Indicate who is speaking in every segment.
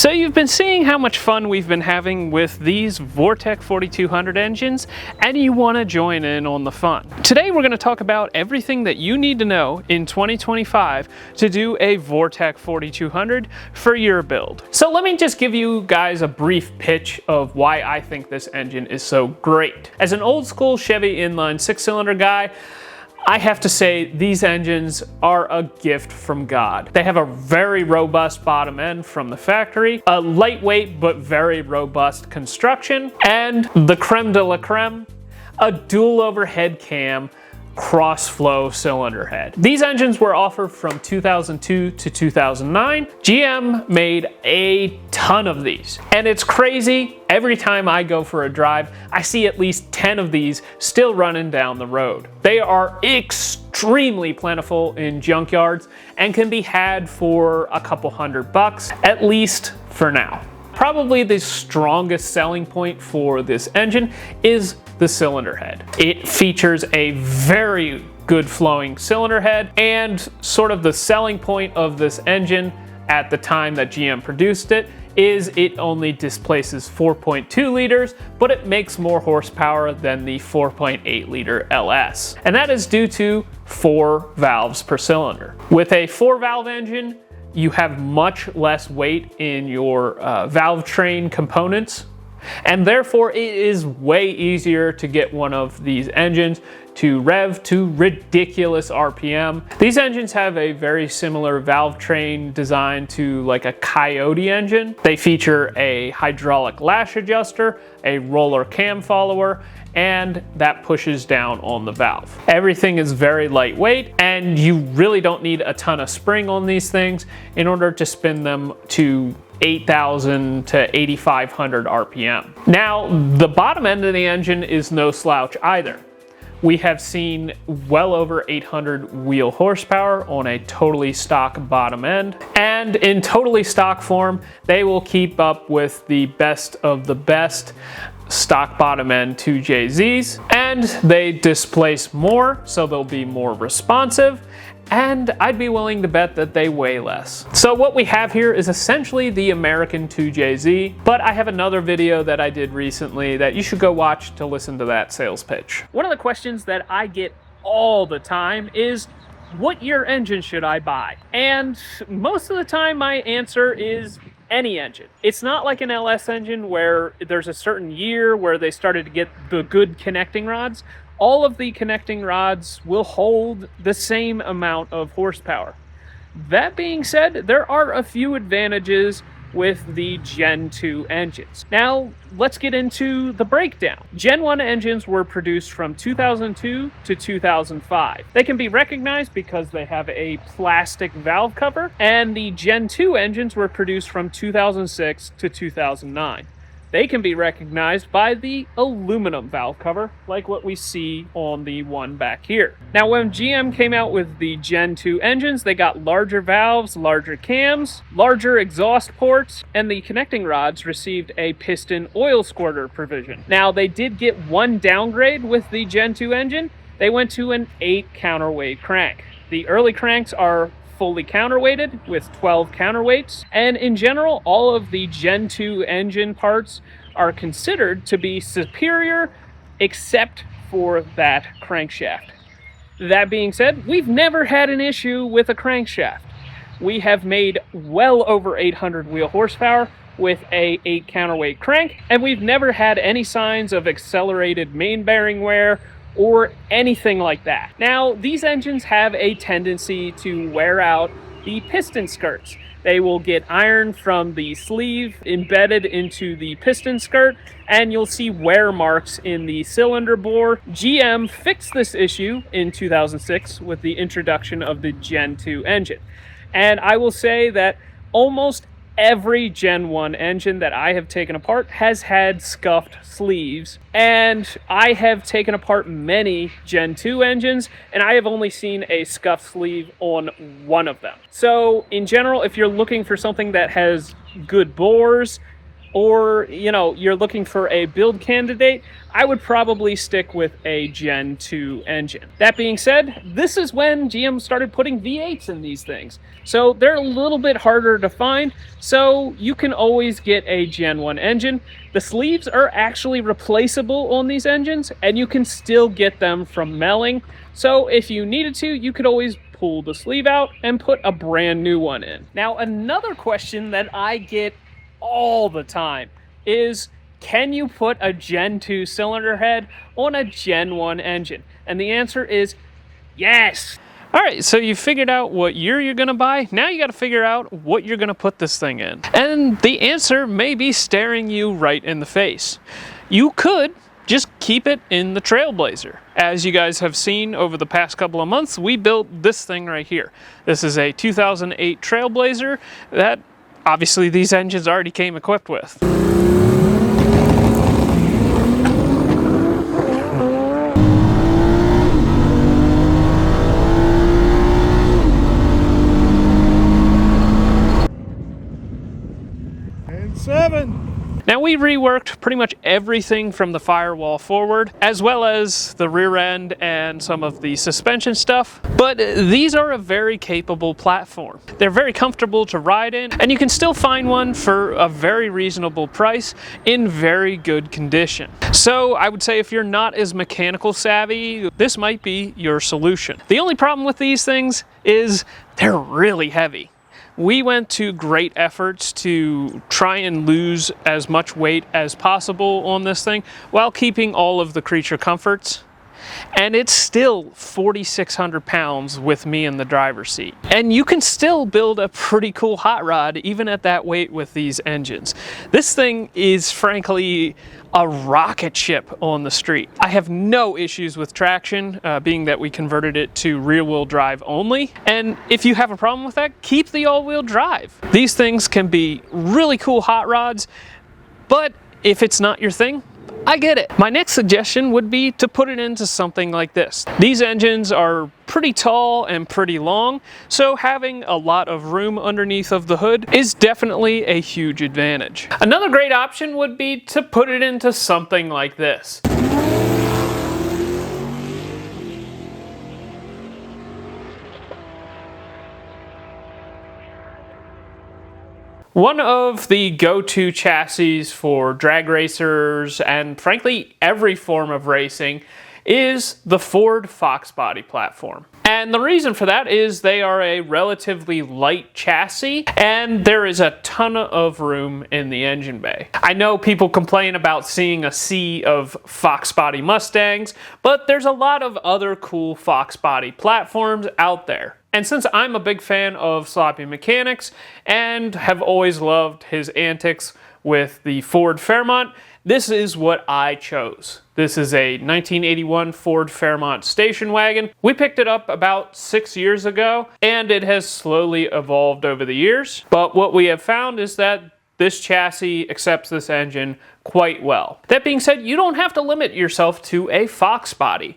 Speaker 1: So you've been seeing how much fun we've been having with these Vortec 4200 engines, and you want to join in on the fun. Today we're going to talk about everything that you need to know in 2025 to do a Vortec 4200 for your build. So let me just give you guys a brief pitch of why I think this engine is so great. As an old school Chevy inline 6-cylinder guy, I have to say these engines are a gift from God. They have a very robust bottom end from the factory, a lightweight but very robust construction, and the creme de la creme, a dual overhead cam cross-flow cylinder head. These engines were offered from 2002 to 2009. GM made a ton of these, and it's crazy. Every time I go for a drive, I see at least 10 of these still running down the road. They are extremely plentiful in junkyards and can be had for a couple $100, at least for now. Probably the strongest selling point for this engine is the cylinder head. It features a very good flowing cylinder head, and sort of the selling point of this engine at the time that GM produced it is it only displaces 4.2 liters, but it makes more horsepower than the 4.8 liter LS. And that is due to 4 valves per cylinder. With a 4-valve engine, you have much less weight in your valve train components, and therefore it is way easier to get one of these engines to rev to ridiculous RPM. These engines have a very similar valve train design to like a Coyote engine. They feature a hydraulic lash adjuster, a roller cam follower, and that pushes down on the valve. Everything is very lightweight, and you really don't need a ton of spring on these things in order to spin them to 8,000 to 8,500 RPM. Now, the bottom end of the engine is no slouch either. We have seen well over 800 wheel horsepower on a totally stock bottom end. And in totally stock form, they will keep up with the best of the best stock bottom end 2JZs, and they displace more, so they'll be more responsive, and I'd be willing to bet that they weigh less. So what we have here is essentially the American 2JZ, but I have another video that I did recently that you should go watch to listen to that sales pitch. One of the questions that I get all the time is, what year engine should I buy? And most of the time my answer is any engine. It's not like an LS engine where there's a certain year where they started to get the good connecting rods. All of the connecting rods will hold the same amount of horsepower. That being said, there are a few advantages with the Gen 2 engines. Now, let's get into the breakdown. Gen 1 engines were produced from 2002 to 2005. They can be recognized because they have a plastic valve cover, and the Gen 2 engines were produced from 2006 to 2009. They can be recognized by the aluminum valve cover, like what we see on the one back here. Now, when GM came out with the Gen 2 engines, they got larger valves, larger cams, larger exhaust ports, and the connecting rods received a piston oil squirter provision. Now, they did get one downgrade with the Gen 2 engine. They went to an 8 counterweight crank. The early cranks are fully counterweighted with 12 counterweights, and in general all of the Gen 2 engine parts are considered to be superior except for that crankshaft. That being said, we've never had an issue with a crankshaft. We have made well over 800 wheel horsepower with a 8 counterweight crank, and we've never had any signs of accelerated main bearing wear or anything like that. Now, these engines have a tendency to wear out the piston skirts. They will get iron from the sleeve embedded into the piston skirt, and you'll see wear marks in the cylinder bore. GM fixed this issue in 2006 with the introduction of the Gen 2 engine. And I will say that almost every Gen 1 engine that I have taken apart has had scuffed sleeves, and I have taken apart many Gen 2 engines, and I have only seen a scuffed sleeve on one of them. So in general, if you're looking for something that has good bores, or you're looking for a build candidate, I would probably stick with a Gen 2 engine. That being said, this is when GM started putting V8s in these things. So they're a little bit harder to find, so you can always get a Gen 1 engine. The sleeves are actually replaceable on these engines, and you can still get them from Melling. So if you needed to, you could always pull the sleeve out and put a brand new one in. Now, another question that I get all the time is, can you put a Gen 2 cylinder head on a Gen 1 engine? And the answer is yes. All right, so you figured out what year you're gonna buy. Now you gotta figure out what you're gonna put this thing in. And the answer may be staring you right in the face. You could just keep it in the Trailblazer. As you guys have seen over the past couple of months, we built this thing right here. This is a 2008 Trailblazer that obviously these engines already came equipped with. Now we reworked pretty much everything from the firewall forward, as well as the rear end and some of the suspension stuff, but these are a very capable platform. They're very comfortable to ride in, and you can still find one for a very reasonable price in very good condition. So I would say if you're not as mechanical savvy, this might be your solution. The only problem with these things is they're really heavy. We went to great efforts to try and lose as much weight as possible on this thing while keeping all of the creature comforts. And it's still 4,600 pounds with me in the driver's seat. And you can still build a pretty cool hot rod even at that weight with these engines. This thing is frankly a rocket ship on the street. I have no issues with traction, being that we converted it to rear-wheel drive only. And if you have a problem with that, keep the all-wheel drive. These things can be really cool hot rods, but if it's not your thing, I get it. My next suggestion would be to put it into something like this. These engines are pretty tall and pretty long, so having a lot of room underneath of the hood is definitely a huge advantage. Another great option would be to put it into something like this. One of the go-to chassis for drag racers and frankly every form of racing is the Ford Foxbody platform. And the reason for that is they are a relatively light chassis and there is a ton of room in the engine bay. I know people complain about seeing a sea of Foxbody Mustangs, but there's a lot of other cool Foxbody platforms out there. And since I'm a big fan of Sloppy Mechanics and have always loved his antics with the Ford Fairmont, this is what I chose. This is a 1981 Ford Fairmont station wagon. We picked it up about 6 years ago, and it has slowly evolved over the years. But what we have found is that this chassis accepts this engine quite well. That being said, you don't have to limit yourself to a Foxbody.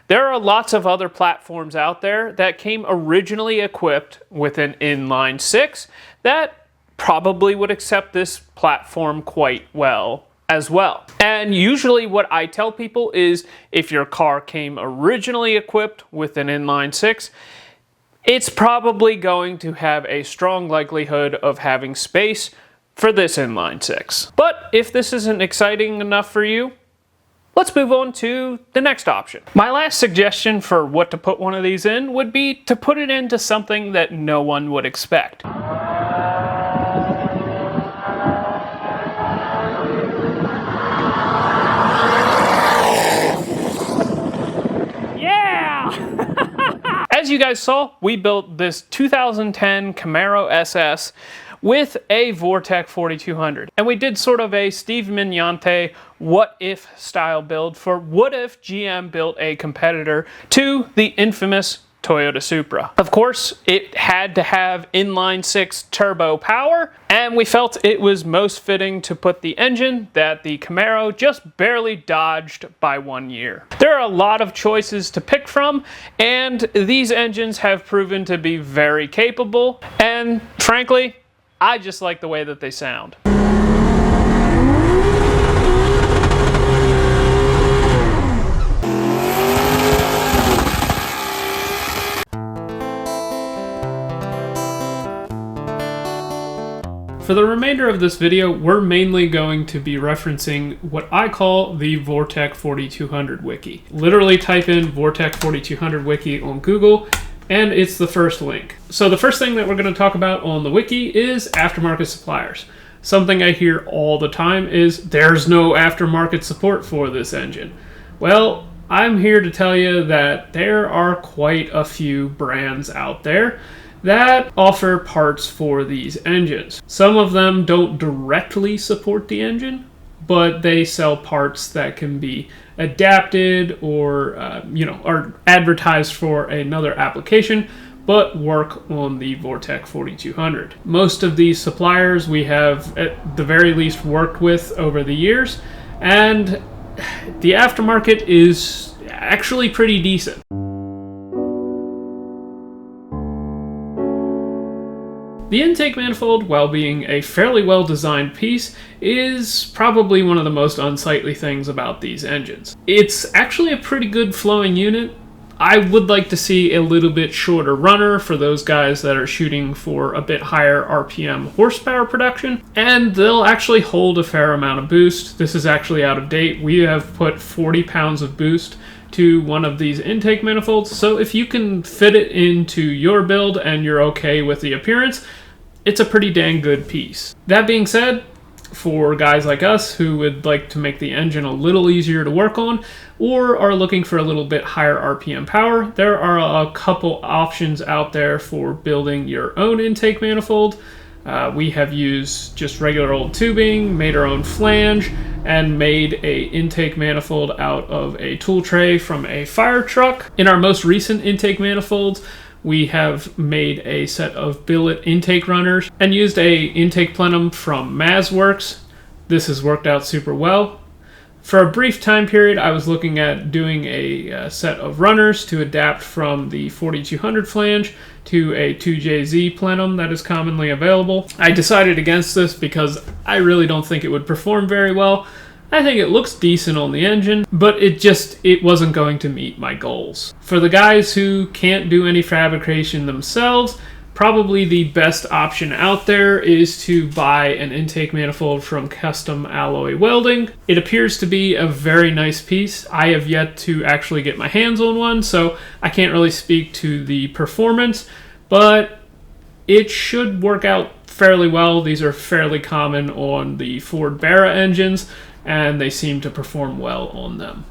Speaker 1: There are lots of other platforms out there that came originally equipped with an inline six that probably would accept this platform quite well as well. And usually what I tell people is if your car came originally equipped with an inline six, it's probably going to have a strong likelihood of having space for this inline six. But if this isn't exciting enough for you, let's move on to the next option. My last suggestion for what to put one of these in would be to put it into something that no one would expect. Yeah! As you guys saw, we built this 2010 Camaro SS with a Vortec 4200. And we did sort of a Steve Mignante what if style build for what if GM built a competitor to the infamous Toyota Supra. Of course, it had to have inline six turbo power, and we felt it was most fitting to put the engine that the Camaro just barely dodged by 1 year. There are a lot of choices to pick from, and these engines have proven to be very capable, and frankly, I just like the way that they sound. For the remainder of this video, we're mainly going to be referencing what I call the Vortec 4200 wiki. Literally type in Vortec 4200 wiki on Google, and it's the first link. So the first thing that we're going to talk about on the wiki is aftermarket suppliers. Something I hear all the time is there's no aftermarket support for this engine. Well, I'm here to tell you that there are quite a few brands out there that offer parts for these engines. Some of them don't directly support the engine, but they sell parts that can be adapted or are advertised for another application, but work on the Vortec 4200. Most of these suppliers we have at the very least worked with over the years, and the aftermarket is actually pretty decent. The intake manifold, while being a fairly well-designed piece, is probably one of the most unsightly things about these engines. It's actually a pretty good flowing unit. I would like to see a little bit shorter runner for those guys that are shooting for a bit higher RPM horsepower production, and they'll actually hold a fair amount of boost. This is actually out of date. We have put 40 pounds of boost to one of these intake manifolds, so if you can fit it into your build and you're okay with the appearance, it's a pretty dang good piece. That being said, for guys like us who would like to make the engine a little easier to work on or are looking for a little bit higher RPM power, there are a couple options out there for building your own intake manifold. We have used just regular old tubing, made our own flange, and made a intake manifold out of a tool tray from a fire truck. In our most recent intake manifolds, we have made a set of billet intake runners and used a intake plenum from Mazworks. This has worked out super well. For a brief time period, I was looking at doing a set of runners to adapt from the 4200 flange to a 2JZ plenum that is commonly available. I decided against this because I really don't think it would perform very well. I think it looks decent on the engine, but it wasn't going to meet my goals. For the guys who can't do any fabrication themselves, probably the best option out there is to buy an intake manifold from Custom Alloy Welding. It appears to be a very nice piece. I have yet to actually get my hands on one, so I can't really speak to the performance, but it should work out fairly well. These are fairly common on the Ford Barra engines, and they seem to perform well on them.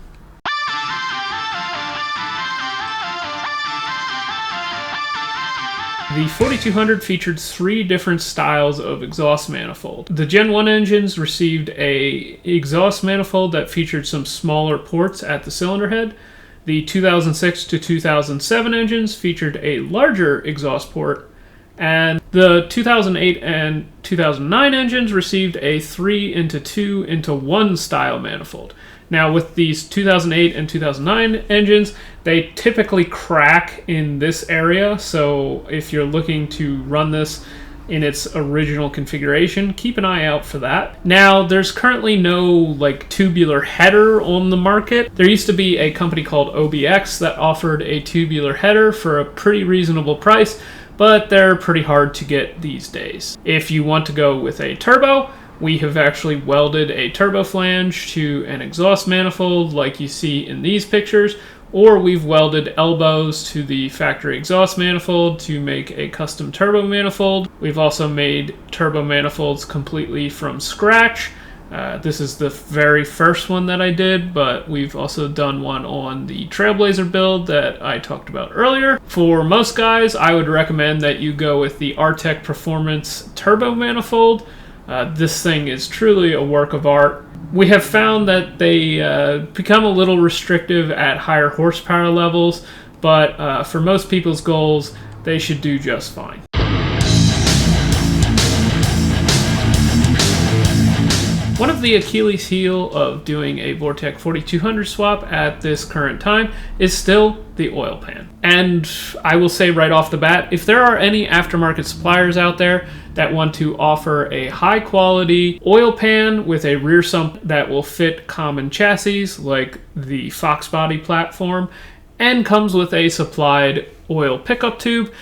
Speaker 1: The 4200 featured 3 different styles of exhaust manifold. The Gen 1 engines received a exhaust manifold that featured some smaller ports at the cylinder head. The 2006 to 2007 engines featured a larger exhaust port, and the 2008 and 2009 engines received a 3-into-2-into-1 style manifold. Now with these 2008 and 2009 engines, they typically crack in this area, so if you're looking to run this in its original configuration, keep an eye out for that. Now there's currently no tubular header on the market. There used to be a company called OBX that offered a tubular header for a pretty reasonable price, but they're pretty hard to get these days. If you want to go with a turbo, we have actually welded a turbo flange to an exhaust manifold like you see in these pictures, or we've welded elbows to the factory exhaust manifold to make a custom turbo manifold. We've also made turbo manifolds completely from scratch. This is the very first one that I did, but we've also done one on the Trailblazer build that I talked about earlier. For most guys, I would recommend that you go with the Artec Performance turbo manifold. This thing is truly a work of art. We have found that they become a little restrictive at higher horsepower levels, but for most people's goals, they should do just fine. One of the Achilles heel of doing a Vortec 4200 swap at this current time is still the oil pan. And I will say right off the bat, if there are any aftermarket suppliers out there that want to offer a high quality oil pan with a rear sump that will fit common chassis like the Foxbody platform and comes with a supplied oil pickup tube,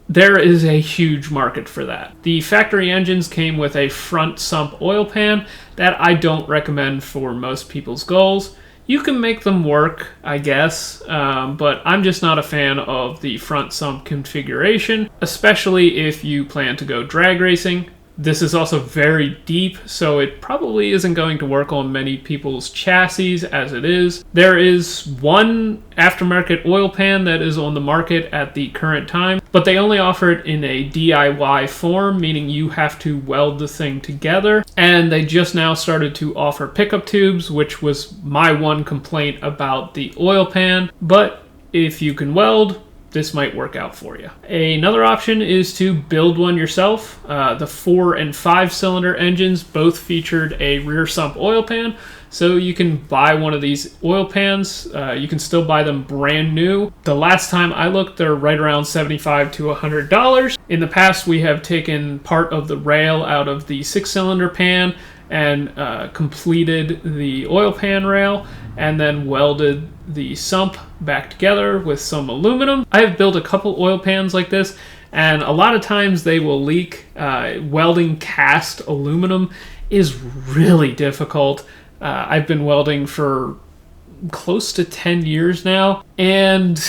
Speaker 1: there is a huge market for that. The factory engines came with a front sump oil pan that I don't recommend for most people's goals. You can make them work, I guess, but I'm just not a fan of the front sump configuration, especially if you plan to go drag racing. This is also very deep, so it probably isn't going to work on many people's chassis as it is. There is one aftermarket oil pan that is on the market at the current time, but they only offer it in a DIY form, meaning you have to weld the thing together. And they just now started to offer pickup tubes, which was my one complaint about the oil pan. But if you can weld, this might work out for you. Another option is to build one yourself. The 4 and 5 cylinder engines both featured a rear sump oil pan, so you can buy one of these oil pans. You can still buy them brand new. The last time I looked, they're right around $75 to $100. In the past, we have taken part of the rail out of the 6-cylinder pan and completed the oil pan rail, and then welded the sump back together with some aluminum. I have built a couple oil pans like this, and a lot of times they will leak. Welding cast aluminum is really difficult. I've been welding for close to 10 years now, and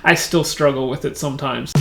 Speaker 1: I still struggle with it sometimes.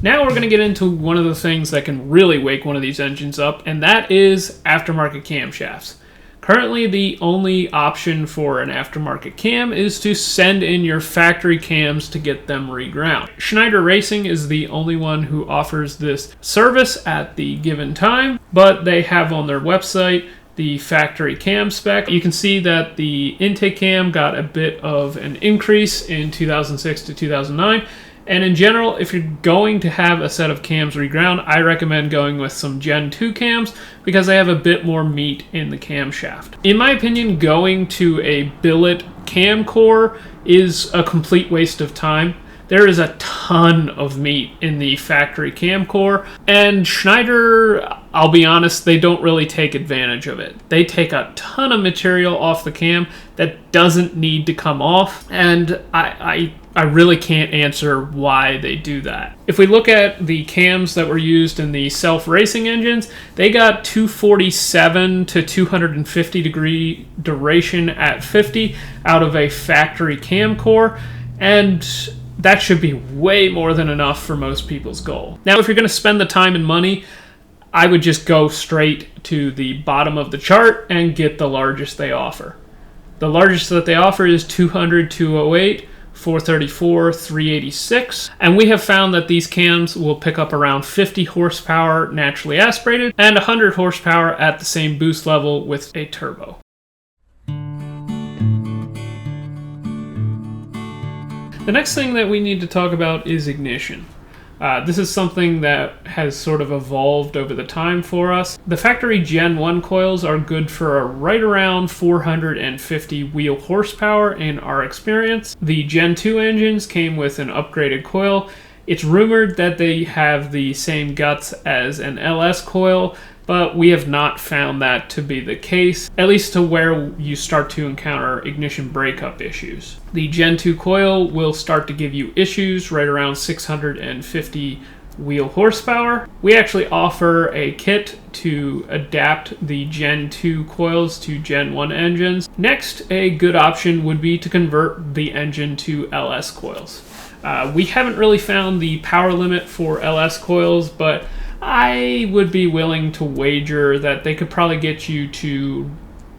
Speaker 1: Now we're going to get into one of the things that can really wake one of these engines up, and that is aftermarket camshafts. Currently, the only option for an aftermarket cam is to send in your factory cams to get them reground. Schneider Racing is the only one who offers this service at the given time, but they have on their website the factory cam spec. You can see that the intake cam got a bit of an increase in 2006 to 2009. And in general, if you're going to have a set of cams reground, I recommend going with some Gen 2 cams because they have a bit more meat in the camshaft. In my opinion, going to a billet cam core is a complete waste of time. There is a ton of meat in the factory cam core, and Schneider, I'll be honest, they don't really take advantage of it. They take a ton of material off the cam that doesn't need to come off, and I really can't answer why they do that. If we look at the cams that were used in the self-racing engines, they got 247 to 250 degree duration at 50 out of a factory cam core, and that should be way more than enough for most people's goal. Now, if you're going to spend the time and money, I would just go straight to the bottom of the chart and get the largest they offer. The largest that they offer is 200, 208, 434, 386, and we have found that these cams will pick up around 50 horsepower naturally aspirated and 100 horsepower at the same boost level with a turbo. The next thing that we need to talk about is ignition. This is something that has sort of evolved over the time for us. The factory Gen 1 coils are good for right around 450 wheel horsepower in our experience. The Gen 2 engines came with an upgraded coil. It's rumored that they have the same guts as an LS coil, but we have not found that to be the case, at least to where you start to encounter ignition breakup issues. The Gen 2 coil will start to give you issues right around 650 wheel horsepower. We actually offer a kit to adapt the Gen 2 coils to Gen 1 engines. Next, a good option would be to convert the engine to LS coils. We haven't really found the power limit for LS coils, but I would be willing to wager that they could probably get you to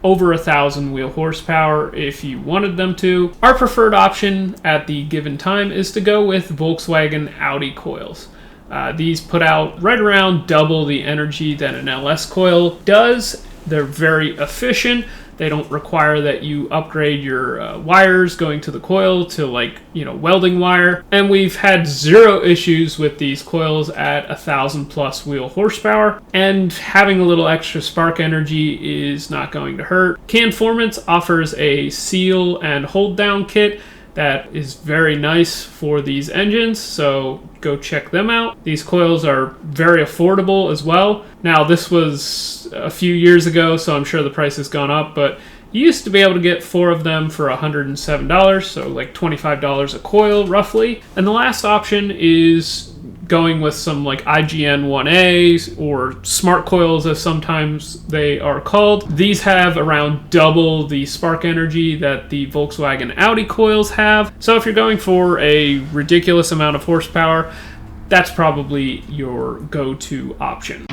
Speaker 1: over 1,000 wheel horsepower if you wanted them to. Our preferred option at the given time is to go with Volkswagen Audi coils. These put out right around double the energy that an LS coil does. They're very efficient. They don't require that you upgrade your wires going to the coil to welding wire. And we've had zero issues with these coils at 1,000 plus wheel horsepower. And having a little extra spark energy is not going to hurt. Canformance offers a seal and hold down kit that is very nice for these engines, so go check them out. These coils are very affordable as well. Now, this was a few years ago, so I'm sure the price has gone up, but You used to be able to get 4 of them for $107, so like $25 a coil roughly. And the last option is going with some like IGN 1As or smart coils as sometimes they are called. These have around double the spark energy that the Volkswagen Audi coils have. So if you're going for a ridiculous amount of horsepower, that's probably your go-to option.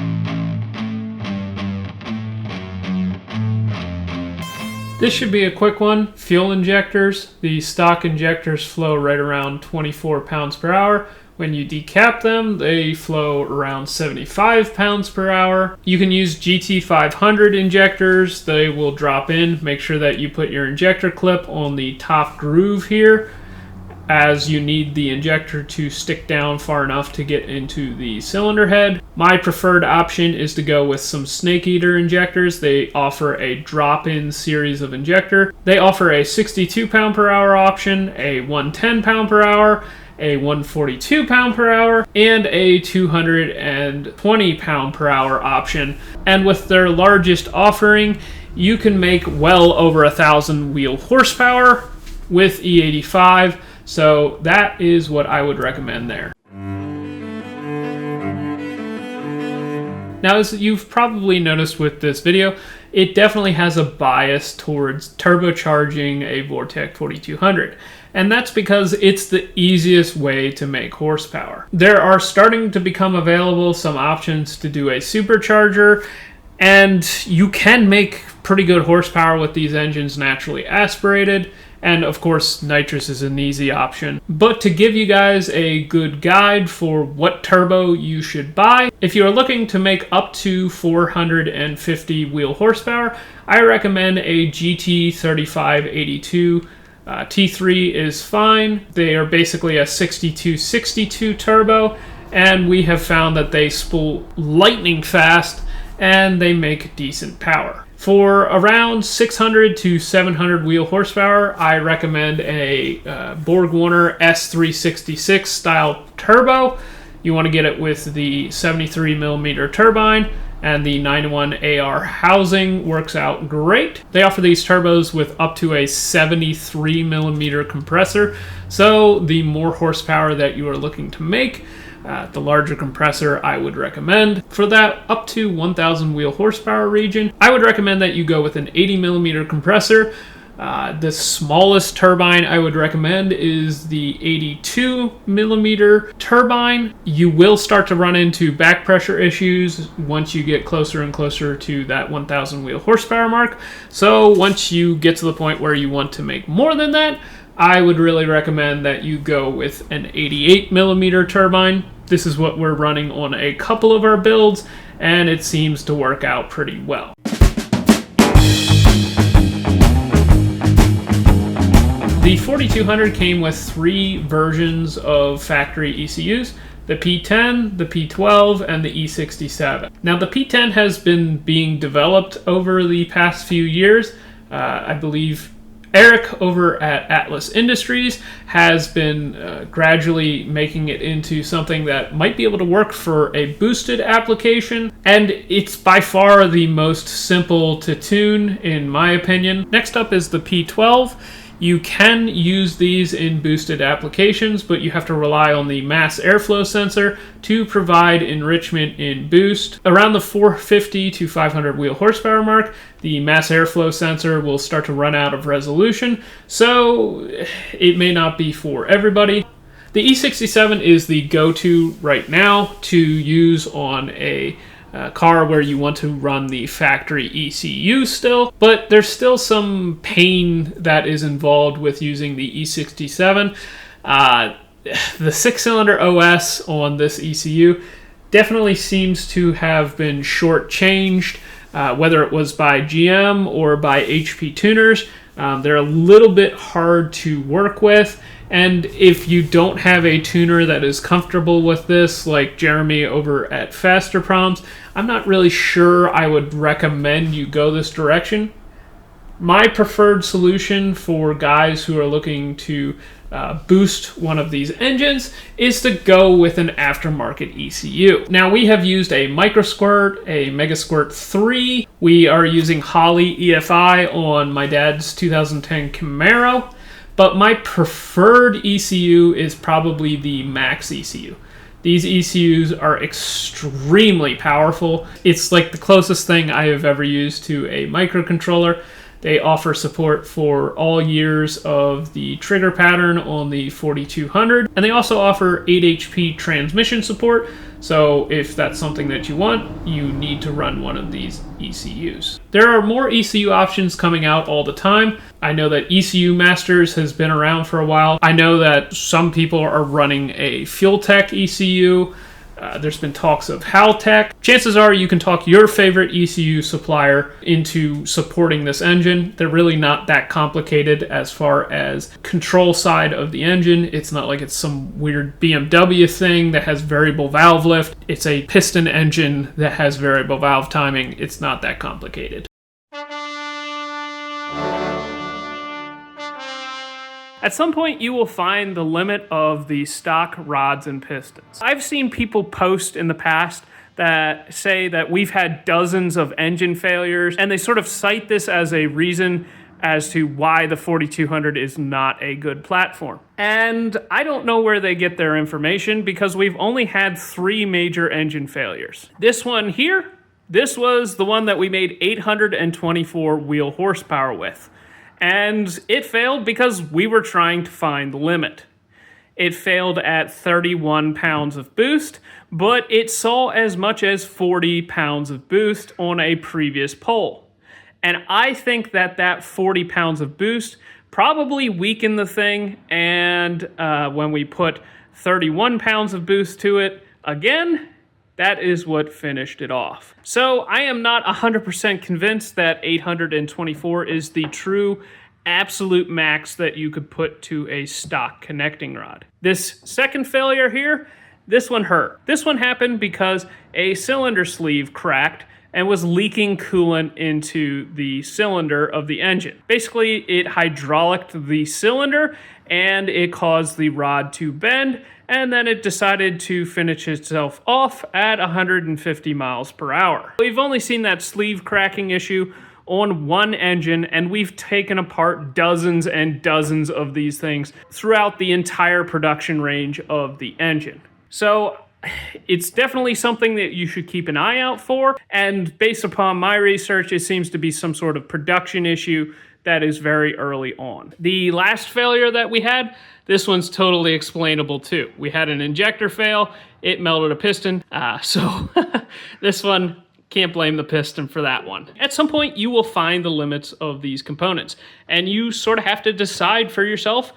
Speaker 1: This should be a quick one. Fuel injectors. The stock injectors flow right around 24 pounds per hour. When you decap them, they flow around 75 pounds per hour. You can use GT500 injectors. They will drop in. Make sure that you put your injector clip on the top groove here, as you need the injector to stick down far enough to get into the cylinder head. My preferred option is to go with some snake eater injectors. They offer a drop-in series of injector. They offer a 62 pound per hour option, a 110 pound per hour, a 142 pound per hour, and a 220 pound per hour option. And with their largest offering, you can make well over 1,000 wheel horsepower with E85. So that is what I would recommend there. Now, as you've probably noticed with this video, it definitely has a bias towards turbocharging a Vortec 4200. And that's because it's the easiest way to make horsepower. There are starting to become available some options to do a supercharger, and you can make pretty good horsepower with these engines naturally aspirated. And of course, nitrous is an easy option. But to give you guys a good guide for what turbo you should buy, if you are looking to make up to 450 wheel horsepower, I recommend a GT3582. T3 is fine. They are basically a 6262 turbo, and we have found that they spool lightning fast and they make decent power. For around 600 to 700 wheel horsepower, I recommend a BorgWarner S366 style turbo. You want to get it with the 73 millimeter turbine, and the 9-in-1 AR housing works out great. They offer these turbos with up to a 73 millimeter compressor, so the more horsepower that you are looking to make, the larger compressor I would recommend. For that up to 1,000 wheel horsepower region, I would recommend that you go with an 80 millimeter compressor. The smallest turbine I would recommend is the 82 millimeter turbine. You will start to run into back pressure issues once you get closer and closer to that 1,000 wheel horsepower mark. So once you get to the point where you want to make more than that, I would really recommend that you go with an 88 millimeter turbine. This is what we're running on a couple of our builds, and it seems to work out pretty well. The 4200 came with 3 versions of factory ECUs, the P10, the P12, and the E67. Now the P10 has been being developed over the past few years. I believe Eric over at Atlas Industries has been gradually making it into something that might be able to work for a boosted application, and it's by far the most simple to tune in my opinion. Next up is the P12. You can use these in boosted applications, but you have to rely on the mass airflow sensor to provide enrichment in boost. Around the 450 to 500 wheel horsepower mark, the mass airflow sensor will start to run out of resolution, so it may not be for everybody. The E67 is the go-to right now to use on a car where you want to run the factory ECU still, but there's still some pain that is involved with using the E67. The 6-cylinder OS on this ECU definitely seems to have been shortchanged, whether it was by GM or by HP tuners. They're a little bit hard to work with, and if you don't have a tuner that is comfortable with this, like Jeremy over at Faster Proms, I'm not really sure I would recommend you go this direction. My preferred solution for guys who are looking to boost one of these engines is to go with an aftermarket ECU. Now we have used a Microsquirt, a Megasquirt 3. We are using Holley EFI on my dad's 2010 Camaro, but my preferred ECU is probably the Max ECU. These ECUs are extremely powerful. It's like the closest thing I have ever used to a microcontroller. They offer support for all years of the trigger pattern on the 4200, and they also offer 8 HP transmission support. So if that's something that you want, you need to run one of these ECUs. There are more ECU options coming out all the time. I know that ECU Masters has been around for a while. I know that some people are running a FuelTech ECU. There's been talks of Haltech. Chances are you can talk your favorite ECU supplier into supporting this engine. They're really not that complicated as far as control side of the engine. It's not like it's some weird BMW thing that has variable valve lift. It's a piston engine that has variable valve timing. It's not that complicated. At some point, you will find the limit of the stock rods and pistons. I've seen people post in the past that say that we've had dozens of engine failures, and they sort of cite this as a reason as to why the 4200 is not a good platform. And I don't know where they get their information, because we've only had 3 major engine failures. This one here, this was the one that we made 824 wheel horsepower with. And it failed because we were trying to find the limit. It failed at 31 pounds of boost, but it saw as much as 40 pounds of boost on a previous poll. And I think that that 40 pounds of boost probably weakened the thing, and when we put 31 pounds of boost to it again, that is what finished it off. So I am not 100% convinced that 824 is the true absolute max that you could put to a stock connecting rod. This second failure here, this one hurt. This one happened because a cylinder sleeve cracked and was leaking coolant into the cylinder of the engine. Basically, it hydrauliced the cylinder and it caused the rod to bend, and then it decided to finish itself off at 150 miles per hour. We've only seen that sleeve cracking issue on one engine, and we've taken apart dozens and dozens of these things throughout the entire production range of the engine. So it's definitely something that you should keep an eye out for, and based upon my research, it seems to be some sort of production issue that is very early on. The last failure that we had, this one's totally explainable too. We had an injector fail, it melted a piston, so this one, can't blame the piston for that one. At some point, you will find the limits of these components, and you sort of have to decide for yourself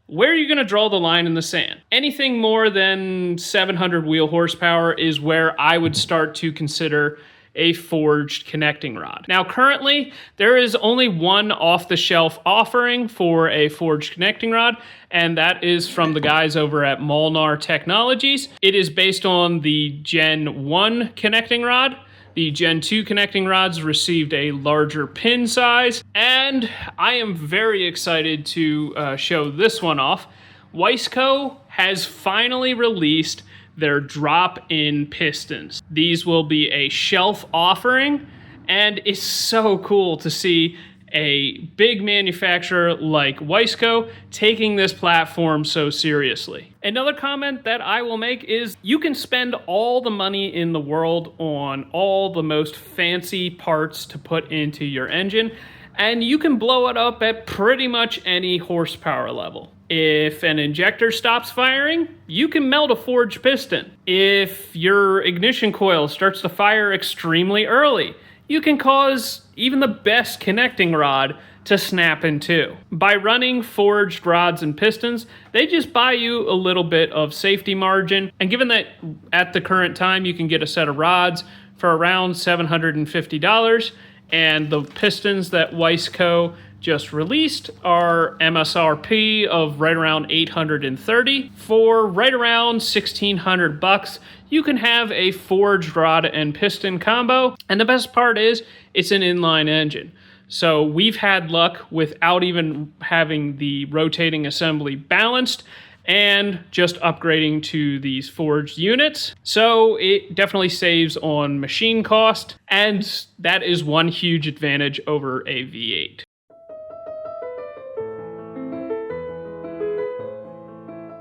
Speaker 1: where are you going to draw the line in the sand. Anything more than 700 wheel horsepower is where I would start to consider a forged connecting rod. Now currently, there is only one off-the-shelf offering for a forged connecting rod, and that is from the guys over at Molnar Technologies. It is based on the Gen 1 connecting rod. The Gen 2 connecting rods received a larger pin size, and I am very excited to show this one off. Wiseco has finally released their drop-in pistons. These will be a shelf offering, and it's so cool to see a big manufacturer like Wiseco taking this platform so seriously. Another comment that I will make is you can spend all the money in the world on all the most fancy parts to put into your engine, and you can blow it up at pretty much any horsepower level. If an injector stops firing, you can melt a forged piston. If your ignition coil starts to fire extremely early, you can cause even the best connecting rod to snap in two. By running forged rods and pistons, they just buy you a little bit of safety margin. And given that at the current time you can get a set of rods for around $750, and the pistons that Wiseco just released are MSRP of right around $830. For right around $1,600, you can have a forged rod and piston combo. And the best part is it's an inline engine. So we've had luck without even having the rotating assembly balanced and just upgrading to these forged units. So it definitely saves on machine cost, and that is one huge advantage over a V8.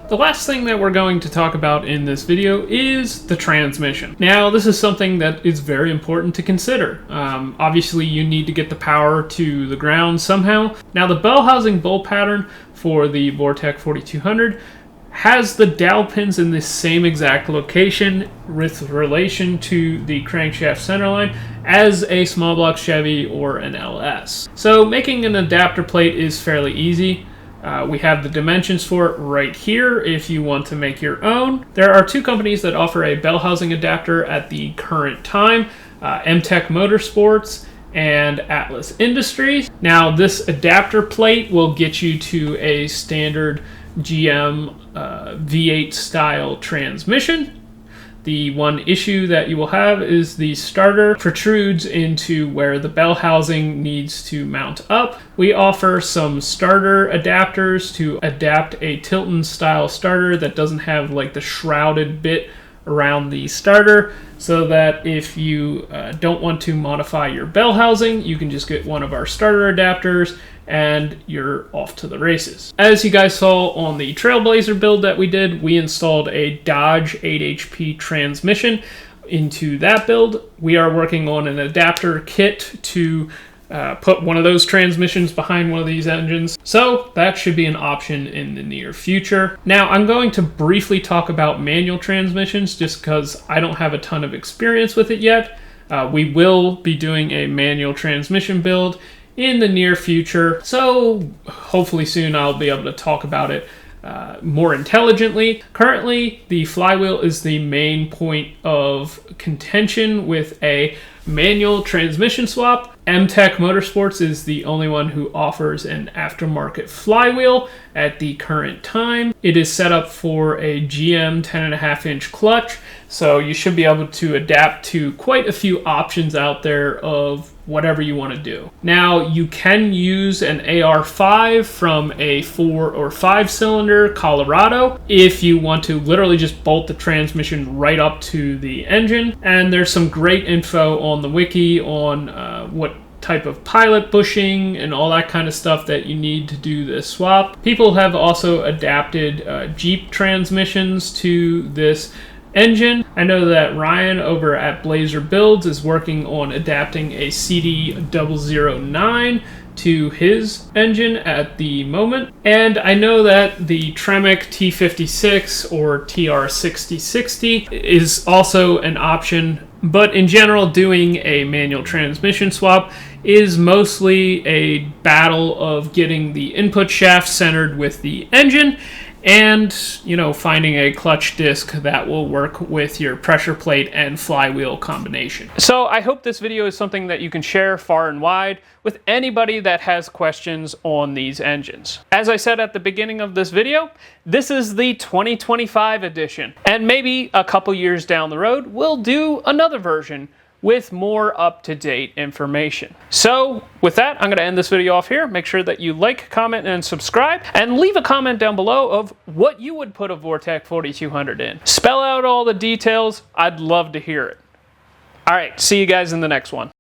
Speaker 1: The last thing that we're going to talk about in this video is the transmission. Now, this is something that is very important to consider. Obviously, you need to get the power to the ground somehow. Now, the bell housing bolt pattern for the Vortec 4200 has the dowel pins in the same exact location with relation to the crankshaft centerline as a small block Chevy or an LS. So making an adapter plate is fairly easy. We have the dimensions for it right here if you want to make your own. There are two companies that offer a bell housing adapter at the current time, MTech Motorsports and Atlas Industries. Now, this adapter plate will get you to a standard GM V8 style transmission. The one issue that you will have is the starter protrudes into where the bell housing needs to mount up. We offer some starter adapters to adapt a Tilton style starter that doesn't have like the shrouded bit around the starter, so that if you don't want to modify your bell housing, you can just get one of our starter adapters and you're off to the races. As you guys saw on the Trailblazer build that we did, we installed a Dodge 8 HP transmission into that build. We are working on an adapter kit to put one of those transmissions behind one of these engines. So that should be an option in the near future. Now, I'm going to briefly talk about manual transmissions just because I don't have a ton of experience with it yet. We will be doing a manual transmission build in the near future, so hopefully soon I'll be able to talk about it more intelligently. Currently, the flywheel is the main point of contention with a manual transmission swap. MTech Motorsports is the only one who offers an aftermarket flywheel at the current time. It is set up for a GM 10.5-inch clutch, so you should be able to adapt to quite a few options out there of whatever you want to do. Now, you can use an AR5 from a 4 or 5 cylinder Colorado if you want to literally just bolt the transmission right up to the engine. And there's some great info on the wiki on what type of pilot bushing and all that kind of stuff that you need to do this swap. People have also adapted Jeep transmissions to this engine. I know that Ryan over at Blazer Builds is working on adapting a CD009 to his engine at the moment. And I know that the Tremec T56 or TR6060 is also an option, but in general, doing a manual transmission swap is mostly a battle of getting the input shaft centered with the engine and, you know, finding a clutch disc that will work with your pressure plate and flywheel combination. So I hope this video is something that you can share far and wide with anybody that has questions on these engines. As I said at the beginning of this video, this is the 2025 edition, and maybe a couple years down the road, we'll do another version with more up-to-date information. So with that, I'm gonna end this video off here. Make sure that you like, comment, and subscribe, and leave a comment down below of what you would put a Vortec 4200 in. Spell out all the details. I'd love to hear it. All right, see you guys in the next one.